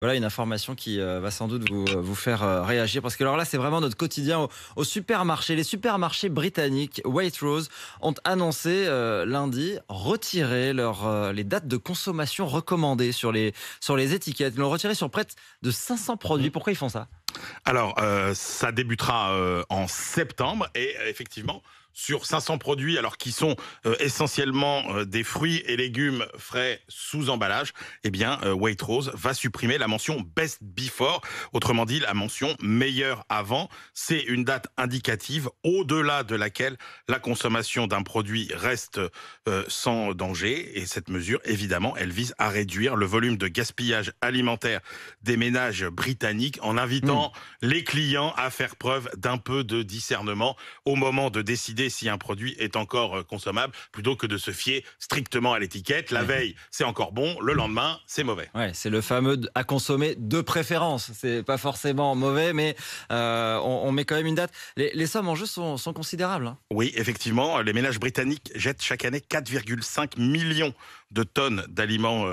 Voilà une information qui va sans doute vous faire réagir parce que alors là c'est vraiment notre quotidien au supermarché. Les supermarchés britanniques Waitrose ont annoncé lundi retirer les dates de consommation recommandées sur les étiquettes. Ils l'ont retiré sur près de 500 produits. Pourquoi ils font ça? Alors, ça débutera en septembre et effectivement, sur 500 produits, alors qui sont essentiellement des fruits et légumes frais sous emballage, eh bien, Waitrose va supprimer la mention Best Before, autrement dit la mention meilleur avant. C'est une date indicative au-delà de laquelle la consommation d'un produit reste sans danger. Et cette mesure, évidemment, elle vise à réduire le volume de gaspillage alimentaire des ménages britanniques en invitant les clients à faire preuve d'un peu de discernement au moment de décider si un produit est encore consommable, plutôt que de se fier strictement à l'étiquette. La veille, c'est encore bon, le lendemain, c'est mauvais. Ouais, c'est le fameux à consommer de préférence. C'est pas forcément mauvais, mais on met quand même une date. Les sommes en jeu sont considérables, hein. Oui, effectivement, les ménages britanniques jettent chaque année 4,5 millions de tonnes d'aliments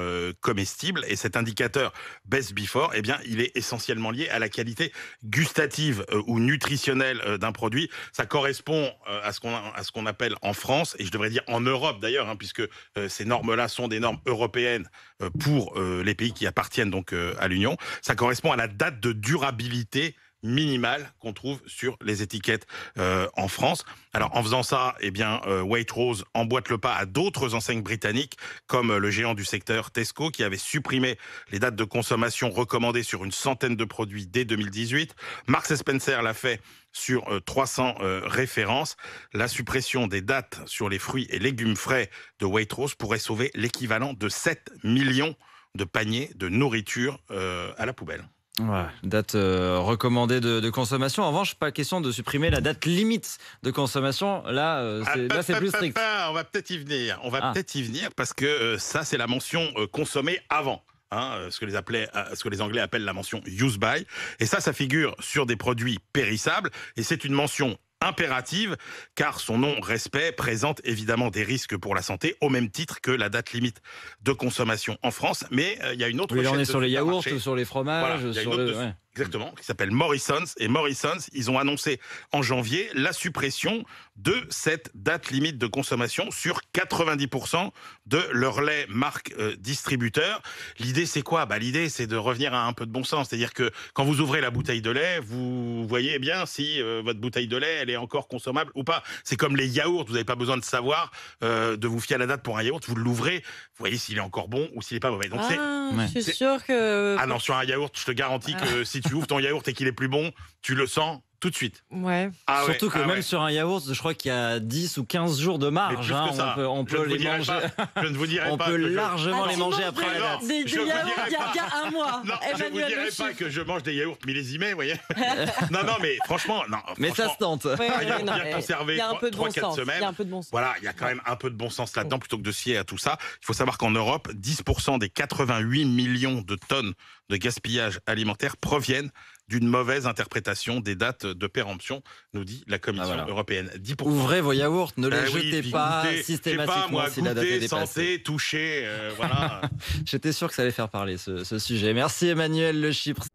comestibles, et cet indicateur Best Before, eh bien, il est essentiellement lié à la qualité gustative ou nutritionnelle d'un produit. Ça correspond à ce qu'on appelle en France, et je devrais dire en Europe d'ailleurs, hein, puisque ces normes-là sont des normes européennes pour les pays qui appartiennent donc à l'Union. Ça correspond à la date de durabilité minimale qu'on trouve sur les étiquettes en France. Alors en faisant ça, eh bien Waitrose emboîte le pas à d'autres enseignes britanniques comme le géant du secteur Tesco qui avait supprimé les dates de consommation recommandées sur une centaine de produits dès 2018. Marks Spencer l'a fait sur 300 références. La suppression des dates sur les fruits et légumes frais de Waitrose pourrait sauver l'équivalent de 7 millions de paniers de nourriture à la poubelle. Ouais, date recommandée de consommation. En revanche, pas question de supprimer la date limite de consommation. Là, c'est plus strict. On va peut-être y venir. Ah. Peut-être y venir parce que ça, c'est la mention consommer avant. Hein, ce que les Anglais appellent la mention use by. Et ça figure sur des produits périssables. Et c'est une mention impérative, car son non-respect présente évidemment des risques pour la santé, au même titre que la date limite de consommation en France. Mais il y a une autre Oui, là, on chaîne est de sur les yaourts, supermarchés. sur les fromages, Voilà, il y a une sur autre ouais. exactement, qui s'appelle Morrison's. Et Morrison's, ils ont annoncé en janvier la suppression de cette date limite de consommation sur 90% de leur lait marque distributeur. L'idée, c'est quoi? L'idée, c'est de revenir à un peu de bon sens. C'est-à-dire que quand vous ouvrez la bouteille de lait, vous voyez bien si votre bouteille de lait, elle est encore consommable ou pas. C'est comme les yaourts. Vous n'avez pas besoin de savoir, de vous fier à la date pour un yaourt. Vous l'ouvrez, vous voyez s'il est encore bon ou s'il n'est pas mauvais. Donc je suis sûre que... ah non, sur un yaourt, je te garantis que si tu ouvres ton yaourt et qu'il est plus bon, tu le sens tout de suite. Ouais. Surtout que même sur un yaourt, je crois qu'il y a 10 ou 15 jours de marge. Mais plus que ça. On peut les manger. Je ne vous dirai On pas. peut largement les tu manger manges après la date. Des yaourts il y a un mois. Non, je ne vous Emmanuel dirai Le pas Chiffre. que je mange des yaourts millésimés, vous voyez. Non, mais franchement, non. Mais ça se tente. Ouais, Bien conservé, il y a un peu de bon 3-4 sens. semaines. Il y a un peu de bon sens. Voilà, il y a quand même un peu de bon sens là-dedans plutôt que de se fier à tout ça. Il faut savoir qu'en Europe, 10% des 88 millions de tonnes de gaspillage alimentaire proviennent d'une mauvaise interprétation des dates de péremption, nous dit la Commission européenne. 10%. Ouvrez vos yaourts, ne les jetez puis pas goûtez, systématiquement si la date est goûter, dépassée. sentir, toucher, voilà. J'étais sûr que ça allait faire parler ce sujet. Merci Emmanuel Le Chypre.